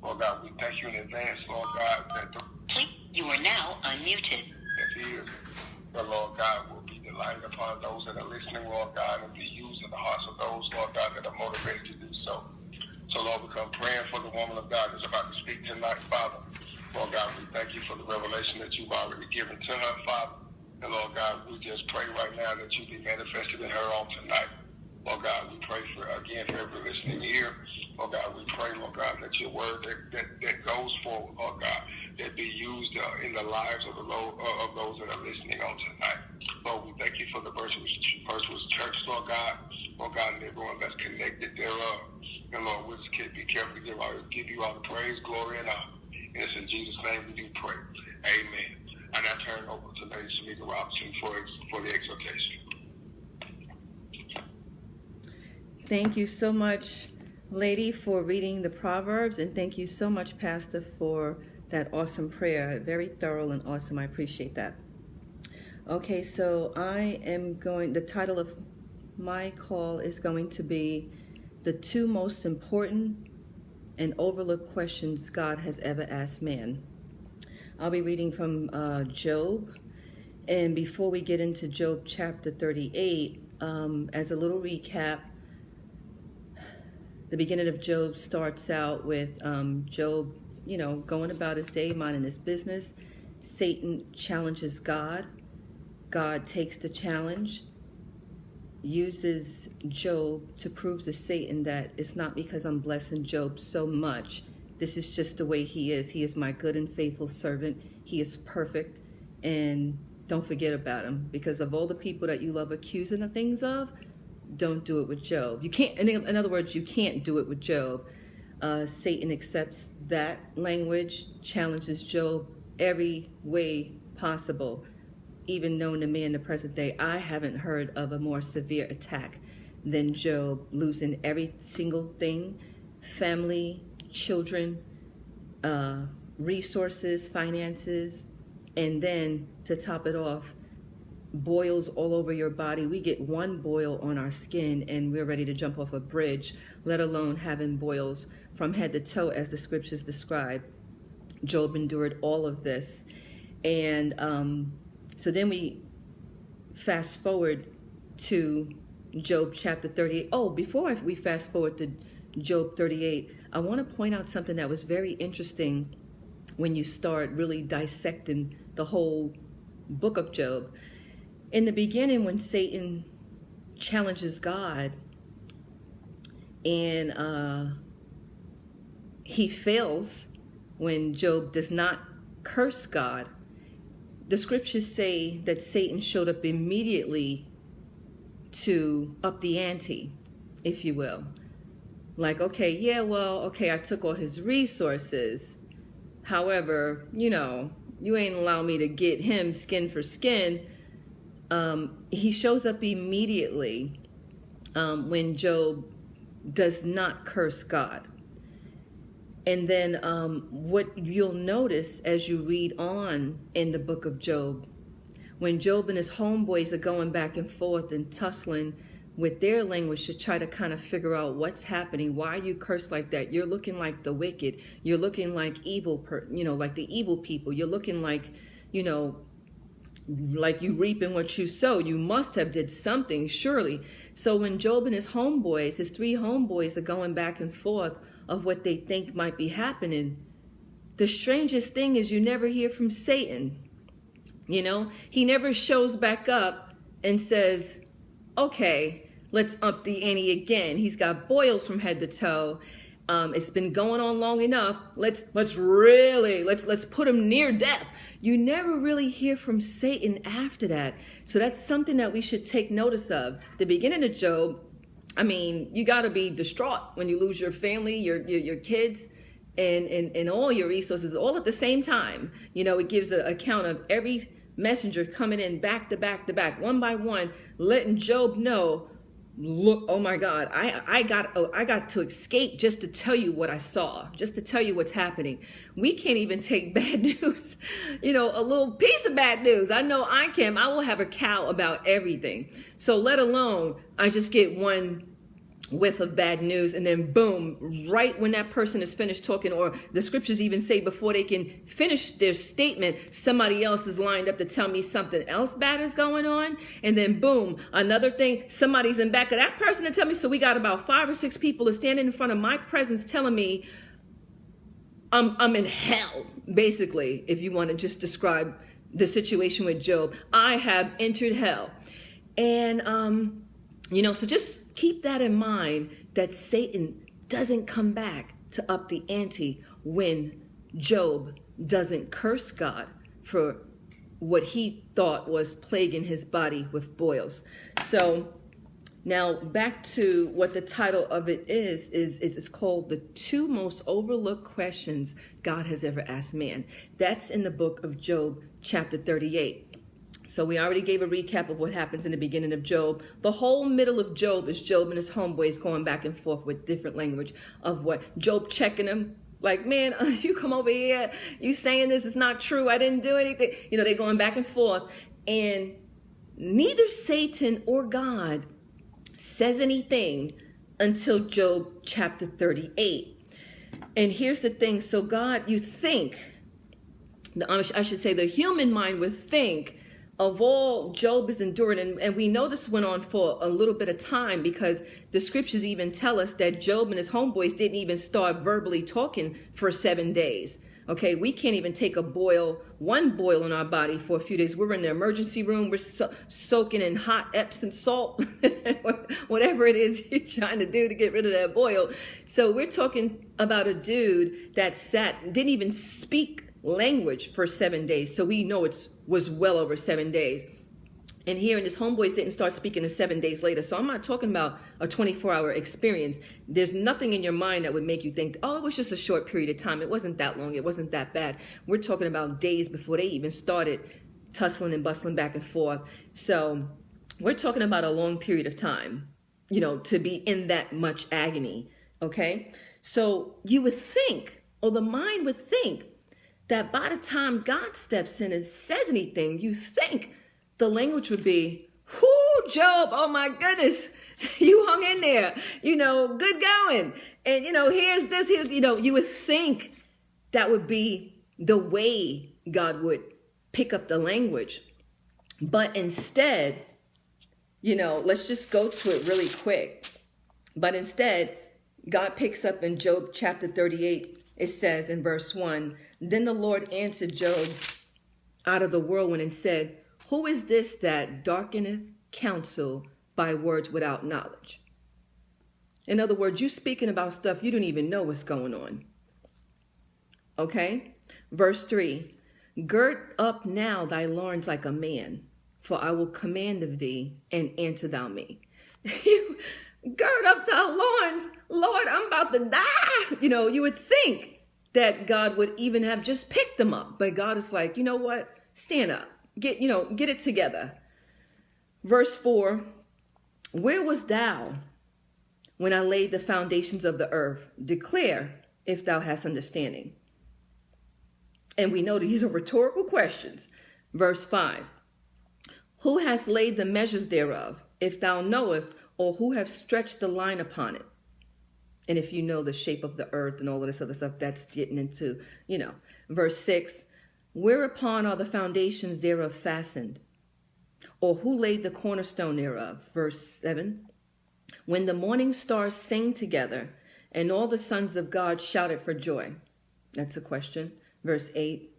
Lord God, we thank you in advance, Lord God, that you are now unmuted. That is, the Lord God will be delighted upon those that are listening, Lord God, and be used in the hearts of those, Lord God, that are motivated to do so. So, Lord, we come praying for the woman of God that's about to speak tonight, Father. Lord God, we thank you for the revelation that you've already given to her, Father. And Lord God, we just pray right now that you be manifested in her on tonight. Lord God, we pray for, again, for every listening ear. Lord God, we pray, Lord God, that your word that goes forward, Lord God, that be used in the lives of those that are listening on tonight. Lord, we thank you for the virtuous church, Lord God, and everyone that's connected thereof. And Lord, we'll just be careful to give you all the praise, glory, and honor. And it's in Jesus' name we do pray. Amen. And I turn over to Lady Shamika Robinson for the exhortation. Thank you so much, Lady, for reading the Proverbs, and thank you so much, Pastor, for that awesome prayer. Very thorough and awesome. I appreciate that. Okay, so the title of my call is going to be The Two Most Important and Overlooked Questions God Has Ever Asked Man. I'll be reading from Job. And before we get into Job chapter 38, as a little recap, the beginning of Job starts out with Job, going about his day, minding his business. Satan challenges God. God takes the challenge, uses Job to prove to Satan that it's not because I'm blessing Job so much. This is just the way he is. He is my good and faithful servant. He is perfect. And don't forget about him. Because of all the people that you love accusing of things of, don't do it with Job. You can't, in other words, you can't do it with Job. Satan accepts that language, challenges Job every way possible. Even known to me in the present day, I haven't heard of a more severe attack than Job losing every single thing, family, children, resources, finances, and then to top it off, boils all over your body. We get one boil on our skin and we're ready to jump off a bridge, let alone having boils from head to toe as the scriptures describe. Job endured all of this. And so then we fast forward to Job chapter 38. Oh, before we fast forward to Job 38, I want to point out something that was very interesting when you start really dissecting the whole book of Job. In the beginning, when Satan challenges God and he fails, when Job does not curse God, the scriptures say that Satan showed up immediately to up the ante, if you will. Like, okay, I took all his resources. However, you ain't allow me to get him skin for skin. He shows up immediately when Job does not curse God. And then what you'll notice as you read on in the book of Job, when Job and his homeboys are going back and forth and tussling with their language to try to kind of figure out what's happening. Why are you cursed like that? You're looking like the wicked. You're looking like evil, like the evil people. You're looking like, like you reaping what you sow. You must have did something, surely. So when Job and his homeboys, his three homeboys, are going back and forth of what they think might be happening, the strangest thing is you never hear from Satan. He never shows back up and says, okay, let's up the ante again. He's got boils from head to toe. It's been going on long enough. Let's put him near death. You never really hear from Satan after that. So that's something that we should take notice of. The beginning of Job, you got to be distraught when you lose your family, your kids, and all your resources all at the same time. It gives an account of every messenger coming in back to back to back, one by one, letting Job know, look, oh my God, I got to escape just to tell you what I saw, just to tell you what's happening. We can't even take bad news, a little piece of bad news. I know I can. I will have a cow about everything. So let alone I just get one whiff of bad news, and then boom, right when that person is finished talking, or the scriptures even say before they can finish their statement, somebody else is lined up to tell me something else bad is going on. And then boom, another thing, somebody's in back of that person to tell me. So we got about 5 or 6 people standing in front of my presence telling me I'm in hell, basically, if you want to just describe the situation with Job. I have entered hell. And so just keep that in mind, that Satan doesn't come back to up the ante when Job doesn't curse God for what he thought was plaguing his body with boils. So now back to what the title of it is it's called The 2 Most Overlooked Questions God Has Ever Asked Man. That's in the book of Job, chapter 38. So we already gave a recap of what happens in the beginning of Job. The whole middle of Job is Job and his homeboys going back and forth with different language of what Job checking him. Like, man, you come over here, you saying this is not true. I didn't do anything. They're going back and forth. And neither Satan or God says anything until Job chapter 38. And here's the thing. So God, you think, I should say the human mind would think of all Job is enduring, and we know this went on for a little bit of time because the scriptures even tell us that Job and his homeboys didn't even start verbally talking for 7 days. Okay, we can't even take one boil in our body for a few days. We're in the emergency room. We're soaking in hot Epsom salt, whatever it is you're trying to do to get rid of that boil. So we're talking about a dude that didn't even speak language for 7 days. So we know it was well over 7 days. And here in his homeboys didn't start speaking to 7 days later. So I'm not talking about a 24-hour experience. There's nothing in your mind that would make you think, oh, it was just a short period of time. It wasn't that long. It wasn't that bad. We're talking about days before they even started tussling and bustling back and forth. So we're talking about a long period of time, to be in that much agony. Okay. So you would think, or the mind would think, that by the time God steps in and says anything, you think the language would be, whoo, Job, oh my goodness, you hung in there, good going. And, here's this, you would think that would be the way God would pick up the language. But instead, let's just go to it really quick. But instead, God picks up in Job chapter 38. It says in verse 1, then the Lord answered Job out of the whirlwind and said, who is this that darkeneth counsel by words without knowledge? In other words, you speaking about stuff you don't even know what's going on. Okay? Verse 3, gird up now thy loins like a man, for I will command of thee, and answer thou me. You gird up thy loins, Lord, I'm about to die. You would think that God would even have just picked them up. But God is like, you know what? Stand up. Get it together. Verse 4, where was thou when I laid the foundations of the earth? Declare if thou hast understanding. And we know these are rhetorical questions. Verse 5, who has laid the measures thereof, if thou knowest, or who have stretched the line upon it? And if you know the shape of the earth and all of this other stuff, that's getting into, Verse 6, whereupon are the foundations thereof fastened? Or who laid the cornerstone thereof? Verse 7, when the morning stars sang together and all the sons of God shouted for joy. That's a question. Verse 8,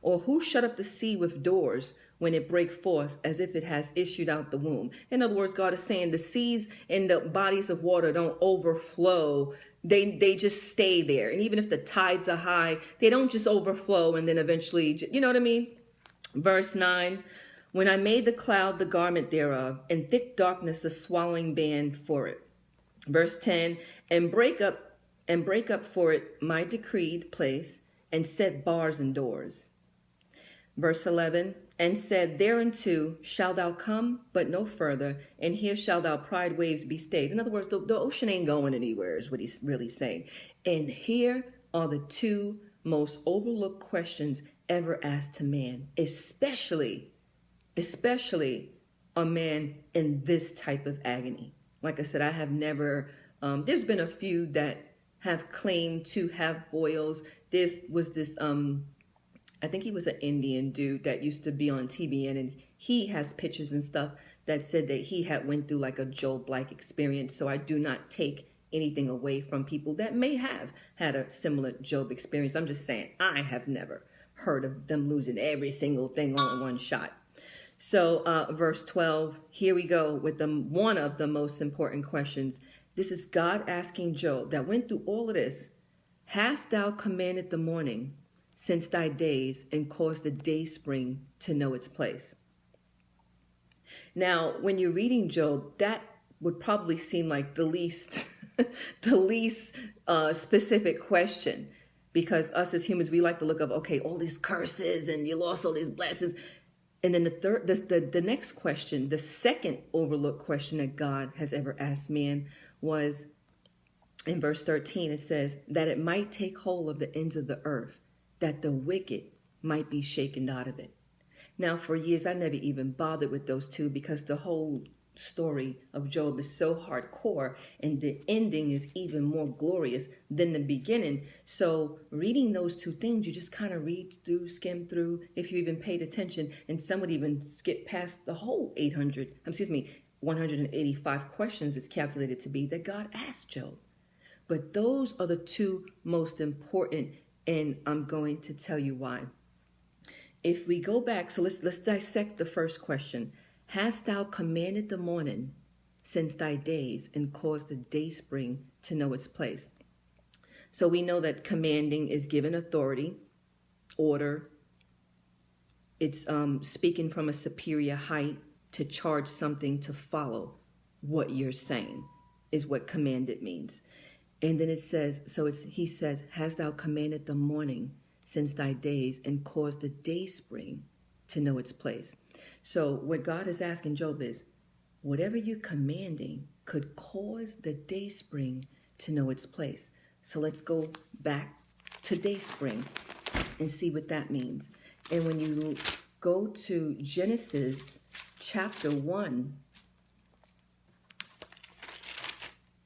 or who shut up the sea with doors when it break forth as if it has issued out the womb? In other words, God is saying the seas and the bodies of water don't overflow. They just stay there. And even if the tides are high, they don't just overflow and then eventually, you know what I mean? Verse 9, when I made the cloud the garment thereof, and thick darkness the swallowing band for it. Verse 10, and break up for it my decreed place, and set bars and doors. Verse 11, and said, thereunto shalt thou come, but no further, and here shall thou pride waves be stayed. In other words, the ocean ain't going anywhere, is what he's really saying. And here are the 2 most overlooked questions ever asked to man, especially a man in this type of agony. Like I said, I have never There's been a few that have claimed to have boils. There was this, I think he was an Indian dude that used to be on TBN, and he has pictures and stuff that said that he had went through like a Job-like experience. So I do not take anything away from people that may have had a similar Job experience. I'm just saying, I have never heard of them losing every single thing all in one shot. So verse 12, here we go with one of the most important questions. This is God asking Job that went through all of this. Hast thou commanded the morning since thy days, and caused the day spring to know its place? Now, when you're reading Job, that would probably seem like the least specific question, because us as humans, we like to look up, okay, all these curses and you lost all these blessings. And then the next question, the second overlooked question that God has ever asked man was in verse 13. It says that it might take hold of the ends of the earth, that the wicked might be shaken out of it. Now, for years, I never even bothered with those two, because the whole story of Job is so hardcore, and the ending is even more glorious than the beginning. So reading those two things, you just kind of read through, skim through, if you even paid attention, and some would even skip past the whole 185 questions it's calculated to be that God asked Job. But those are the two most important, and I'm going to tell you why. If we go back, so let's dissect the first question. Hast thou commanded the morning since thy days, and caused the day spring to know its place? So we know that commanding is given authority, order. It's speaking from a superior height to charge something to follow what you're saying is what commanded means. And then it says, he says, hast thou commanded the morning since thy days, and caused the day spring to know its place? So what God is asking Job is, whatever you're commanding could cause the day spring to know its place. So let's go back to day spring and see what that means. And when you go to Genesis chapter 1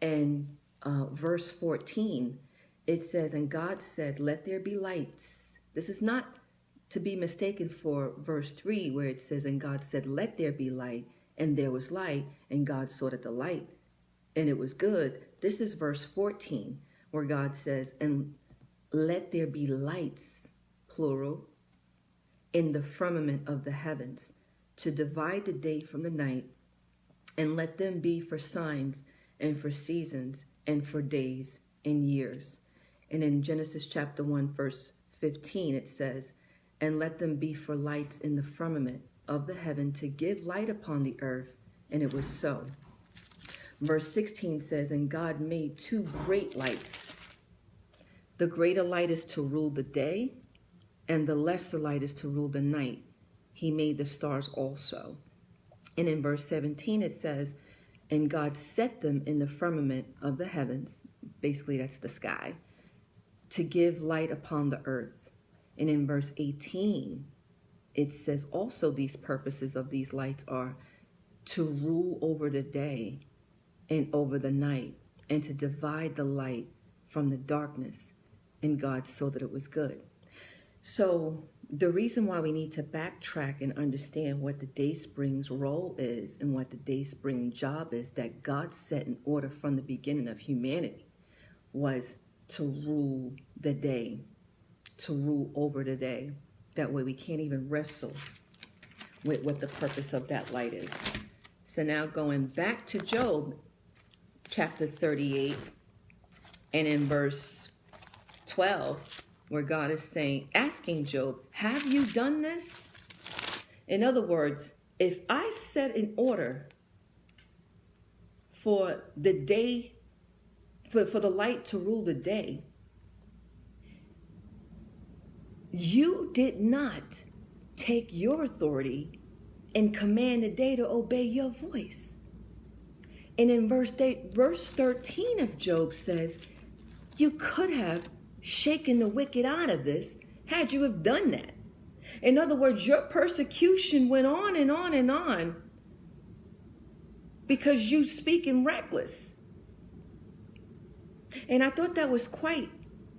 and verse 14, it says, and God said, let there be lights. This is not to be mistaken for verse 3, where it says, and God said, let there be light, and there was light, and God saw that the light, and it was good. This is verse 14, where God says, and let there be lights, plural, in the firmament of the heavens, to divide the day from the night, and let them be for signs, and for seasons, and for days and years. And in Genesis chapter 1, verse 15, it says, and let them be for lights in the firmament of the heaven, to give light upon the earth. And it was so. Verse 16 says, and God made two great lights. The greater light is to rule the day, and the lesser light is to rule the night. He made the stars also. And in verse 17 it says, and God set them in the firmament of the heavens, basically that's the sky, to give light upon the earth. And in verse 18, it says also these purposes of these lights are to rule over the day and over the night, and to divide the light from the darkness. And God saw that it was good. So the reason why we need to backtrack and understand what the day spring's role is and what the day spring job is that God set in order from the beginning of humanity was to rule the day, to rule over the day. That way we can't even wrestle with what the purpose of that light is. So now going back to Job chapter 38 and in verse 12, where God is saying, asking Job, have you done this? In other words, if I set in order for the day, for the light to rule the day, you did not take your authority and command the day to obey your voice. And in verse 13 of Job says, you could have shaken the wicked out of this had you have done that. In other words, your persecution went on and on and on because you speaking reckless. And I thought that was quite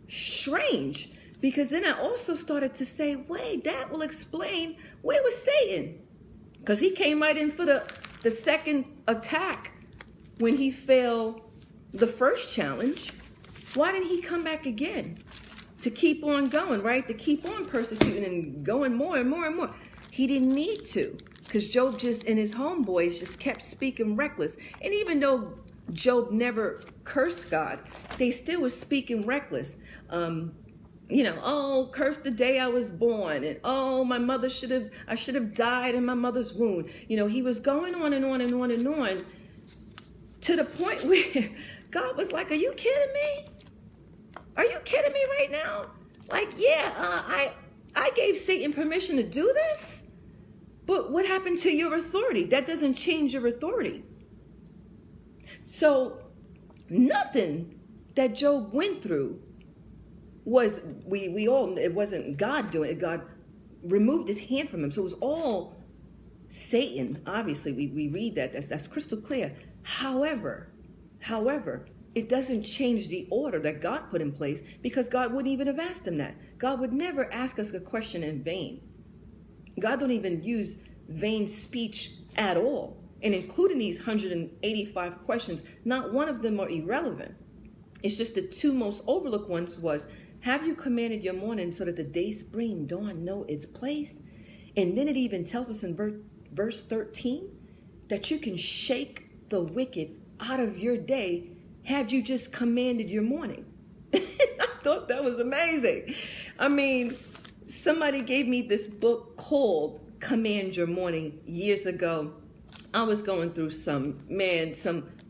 strange, because then I also started to say, wait, that will explain where was Satan? Because he came right in for the second attack when he failed the first challenge. Why didn't he come back again? To keep on going, right? To keep on persecuting and going more and more and more. He didn't need to, because Job just and his homeboys just kept speaking reckless. And even though Job never cursed God, they still was speaking reckless. Oh, curse the day I was born, and oh, I should have died in my mother's womb. He was going on and on and on and on, to the point where God was like, are you kidding me? Are you kidding me right now? Like, yeah, I gave Satan permission to do this, but what happened to your authority? That doesn't change your authority. So nothing that Job went through was, it wasn't God doing it. God removed his hand from him. So it was all Satan. Obviously, we read that. That's crystal clear. However, it doesn't change the order that God put in place, because God wouldn't even have asked him that. God would never ask us a question in vain. God don't even use vain speech at all. And including these 185 questions, not one of them are irrelevant. It's just the two most overlooked ones was, have you commanded your morning so that the day spring dawn know its place? And then it even tells us in verse 13 that you can shake the wicked out of your day had you just commanded your morning. I thought that was amazing. I mean, somebody gave me this book called Command Your Morning years ago. I was going through some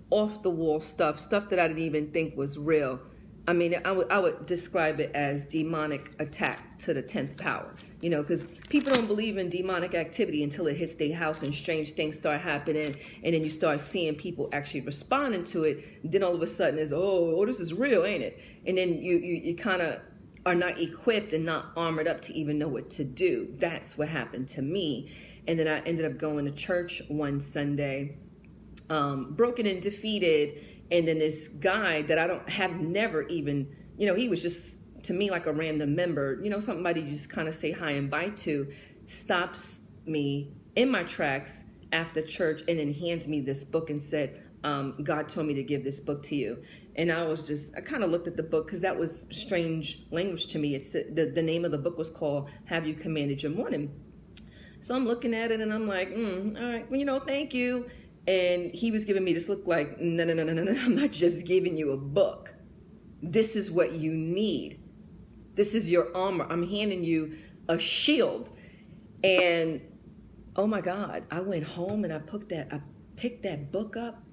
off-the-wall stuff that I didn't even think was real. I mean, I would describe it as demonic attack to the 10th power, because people don't believe in demonic activity until it hits their house and strange things start happening, and then you start seeing people actually responding to it. Then all of a sudden it's, oh, this is real, ain't it? And then you kind of are not equipped and not armored up to even know what to do. That's what happened to me. And then I ended up going to church one Sunday, broken and defeated. And then this guy that I never even, he was just, to me, like a random member, somebody you just kind of say hi and bye to, stops me in my tracks after church and then hands me this book and said, God told me to give this book to you. And I kind of looked at the book, because that was strange language to me. It's the name of the book was called Have You Commanded Your Morning? So I'm looking at it and I'm like, all right, well, thank you. And he was giving me this look like, no, I'm not just giving you a book. This is what you need. This is your armor. I'm handing you a shield. And oh my God, I went home and I picked that book up,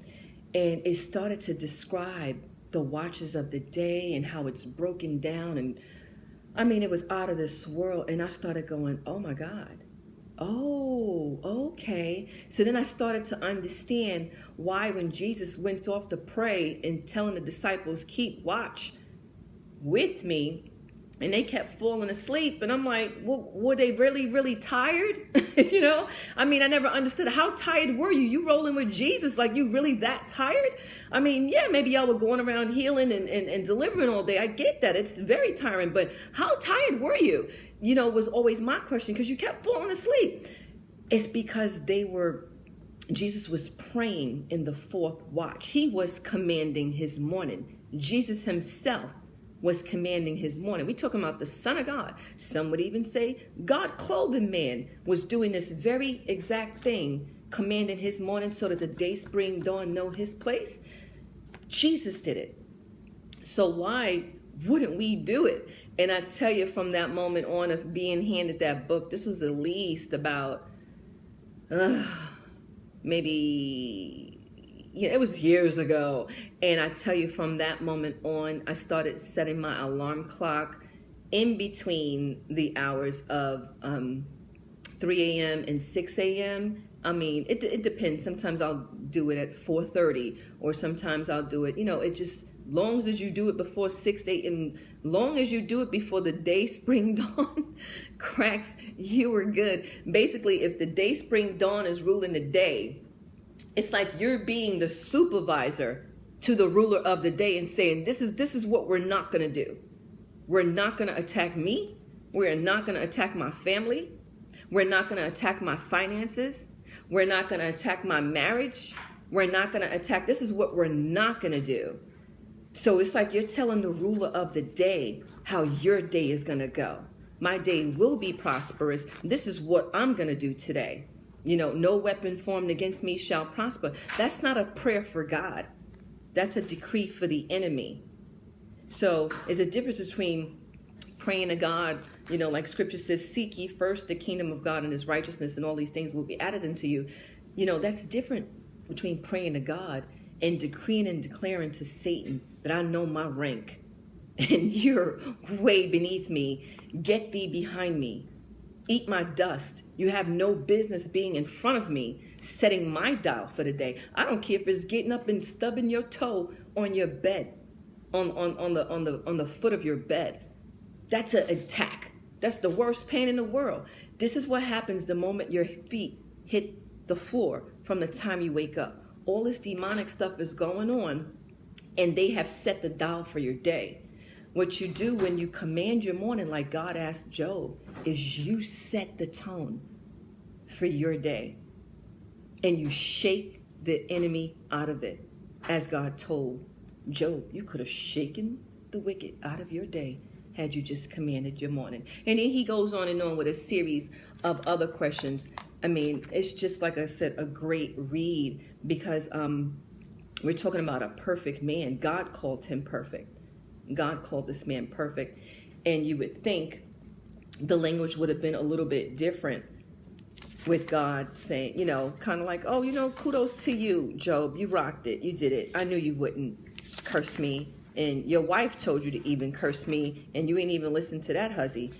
and it started to describe the watches of the day and how it's broken down. And I mean, it was out of this world. And I started going, oh my God. Oh, okay. So then I started to understand why when Jesus went off to pray and telling the disciples, keep watch with me, and they kept falling asleep. And I'm like, well, were they really, really tired? I mean, I never understood. How tired were you? You rolling with Jesus, like you really that tired? I mean, yeah, maybe y'all were going around healing and delivering all day. I get that. It's very tiring. But how tired were you? Was always my question, because you kept falling asleep. It's because Jesus was praying in the fourth watch. He was commanding his morning. Jesus himself was commanding his morning. We talking about the Son of God. Some would even say God clothing man was doing this very exact thing, commanding his morning so that the day, spring, dawn know his place. Jesus did it. So why wouldn't we do it? And I tell you, from that moment on of being handed that book, this was at least about maybe, it was years ago. And I tell you, from that moment on, I started setting my alarm clock in between the hours of 3 a.m. and 6 a.m. I mean, it depends. Sometimes I'll do it at 4:30, or sometimes I'll do it, it just, long as you do it before 6 a.m., long as you do it before the day spring dawn cracks, you are good. Basically, if the day spring dawn is ruling the day, it's like you're being the supervisor to the ruler of the day and saying, this is what we're not going to do. We're not going to attack me. We're not going to attack my family. We're not going to attack my finances. We're not going to attack my marriage. We're not going to attack. This is what we're not going to do. So it's like you're telling the ruler of the day how your day is going to go. My day will be prosperous. This is what I'm going to do today. No weapon formed against me shall prosper. That's not a prayer for God. That's a decree for the enemy. So there's a difference between praying to God, like scripture says, seek ye first the kingdom of God and his righteousness, and all these things will be added unto you. That's different between praying to God and decreeing and declaring to Satan that I know my rank and you're way beneath me. Get thee behind me. Eat my dust. You have no business being in front of me, setting my dial for the day. I don't care if it's getting up and stubbing your toe on your bed, on the foot of your bed. That's an attack. That's the worst pain in the world. This is what happens the moment your feet hit the floor from the time you wake up. All this demonic stuff is going on, and they have set the dial for your day. What you do when you command your morning, like God asked Job, is you set the tone for your day. And you shake the enemy out of it. As God told Job, you could have shaken the wicked out of your day had you just commanded your morning. And then he goes on and on with a series of other questions. It's just, like I said, a great read, because we're talking about a perfect man. God called him perfect. God called this man perfect. And you would think the language would have been a little bit different, with God saying, kind of like, oh, kudos to you, Job. You rocked it. You did it. I knew you wouldn't curse me. And your wife told you to even curse me, and you ain't even listened to that hussy.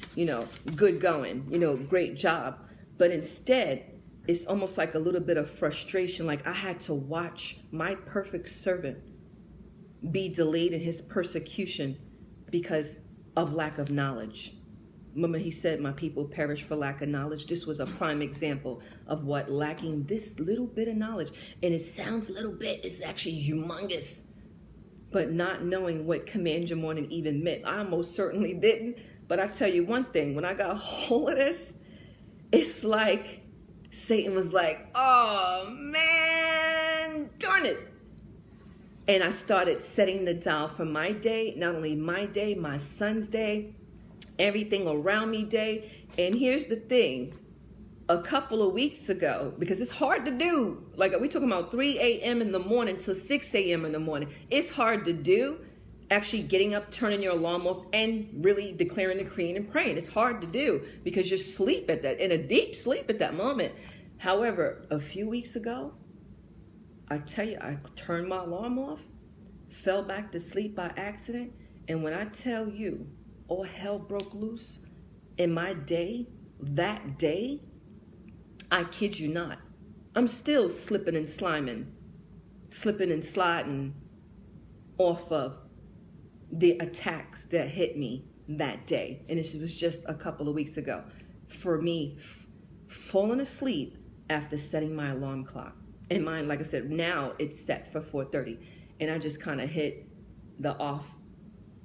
Good going. Great job. But instead, it's almost like a little bit of frustration. Like, I had to watch my perfect servant be delayed in his persecution because of lack of knowledge. Remember, he said, my people perish for lack of knowledge. This was a prime example of what lacking this little bit of knowledge. And it sounds little bit, it's actually humongous. But not knowing what command your morning even meant. I most certainly didn't. But I tell you one thing, when I got a hold of this, it's like Satan was like, oh man, darn it. And I started setting the dial for my day, not only my day, my son's day, everything around me day. And here's the thing, a couple of weeks ago, because it's hard to do, like we talking about 3 a.m. in the morning till 6 a.m. in the morning. It's hard to do, actually getting up, turning your alarm off, and really declaring, decreeing, and praying. It's hard to do because you're asleep at that, in a deep sleep at that moment. However, a few weeks ago, I tell you, I turned my alarm off, fell back to sleep by accident, and when I tell you, all hell broke loose in my day, that day, I kid you not, I'm still slipping and sliding off of the attacks that hit me that day. And this was just a couple of weeks ago. For me, falling asleep after setting my alarm clock. And mine, like I said, now it's set for 4:30. And I just kind of hit the off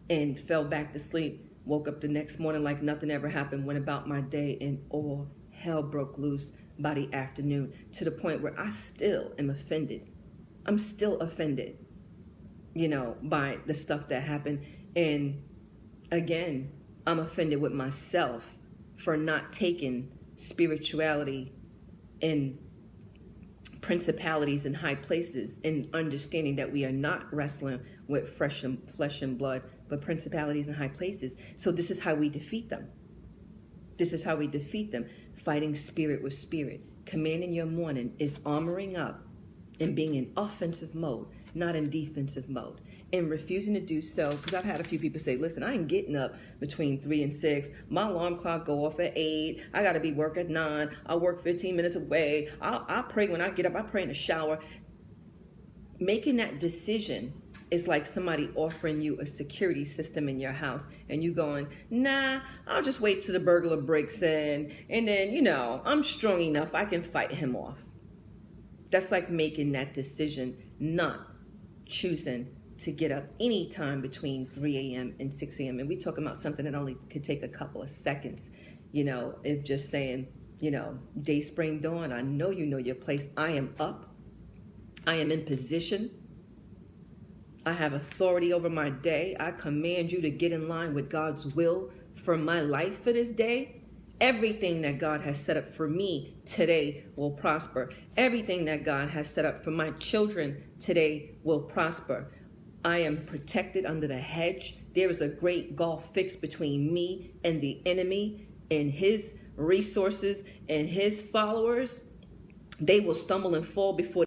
and fell back to sleep. Woke up the next morning like nothing ever happened, went about my day, and all hell broke loose by the afternoon, to the point where I still am offended. I'm still offended, by the stuff that happened. And again, I'm offended with myself for not taking spirituality and principalities in high places, and understanding that we are not wrestling with flesh and blood, but principalities in high places. So this is how we defeat them. This is how we defeat them. Fighting spirit with spirit. Commanding your morning is armoring up and being in offensive mode, not in defensive mode. And refusing to do so, because I've had a few people say, listen, I ain't getting up between 3 and 6. My alarm clock go off at 8. I got to be work at 9. I work 15 minutes away. I pray when I get up. I pray in the shower. Making that decision is like somebody offering you a security system in your house, and you going, nah, I'll just wait till the burglar breaks in, and then, I'm strong enough, I can fight him off. That's like making that decision, not choosing to get up any time between 3 a.m. and 6 a.m. And we talking about something that only could take a couple of seconds. You know, if just saying, you know, day, spring, dawn, I know you know your place. I am up. I am in position. I have authority over my day. I command you to get in line with God's will for my life for this day. Everything that God has set up for me today will prosper. Everything that God has set up for my children today will prosper. I am protected under the hedge. There is a great gulf fixed between me and the enemy and his resources and his followers. They will stumble and fall before